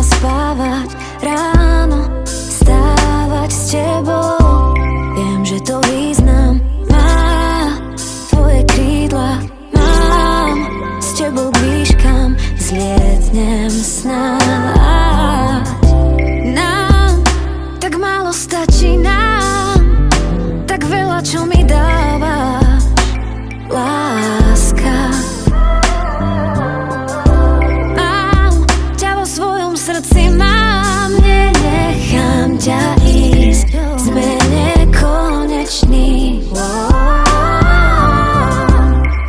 spávať, ráno stávať s tebou. Viem, že to význam má, tvoje krídla mám, s tebou k výškam zlietnem snáď. Nám tak málo stačí, nám tak veľa, čo mi dávaš, láska. Mám ťa vo svojom srdci, mám, nenechám ťa ísť, sme nekonečný.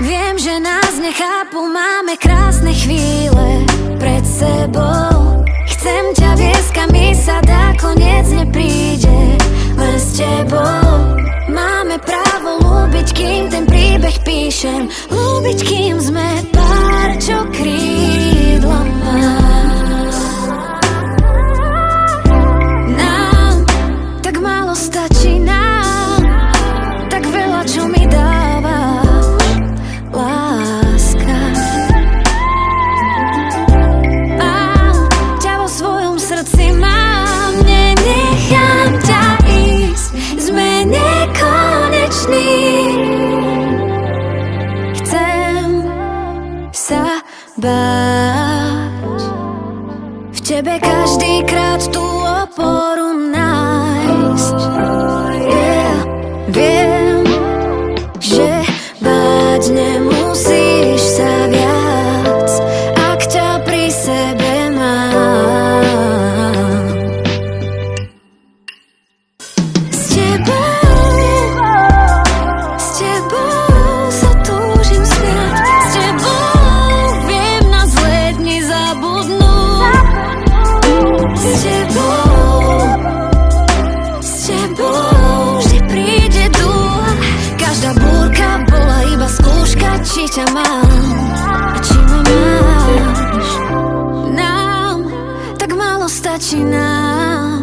Viem, že nás nechápu, máme krásne chvíle pred sebou. Chcem ťa viesť, kam mi sa dá, koniec nepríde, len s tebou. Máme právo ľúbiť, kým ten príbeh píšem, ľúbiť, kým sme pár, čo krídla má. Nám tak málo stačí, nám tak veľa, čo mi dáva láska. Mám ťa vo svojom srdci, mám, nenechám ťa ísť, sme nekoneční. Chcem sa báť, v tebe každýkrát tú oporu nájsť. Viem, že báť nemusíš sa viac, ak ťa pri sebe mám. S tebou sa túžim smiať, s tebou viem na zlé dni zabudnúť. S tebou vždy príde dúha, každá búrka bola iba skúška, či ťa mám a či ma máš. Nám tak málo stačí, nám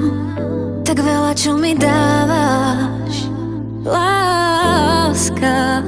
tak veľa, čo mi dávaš, láska.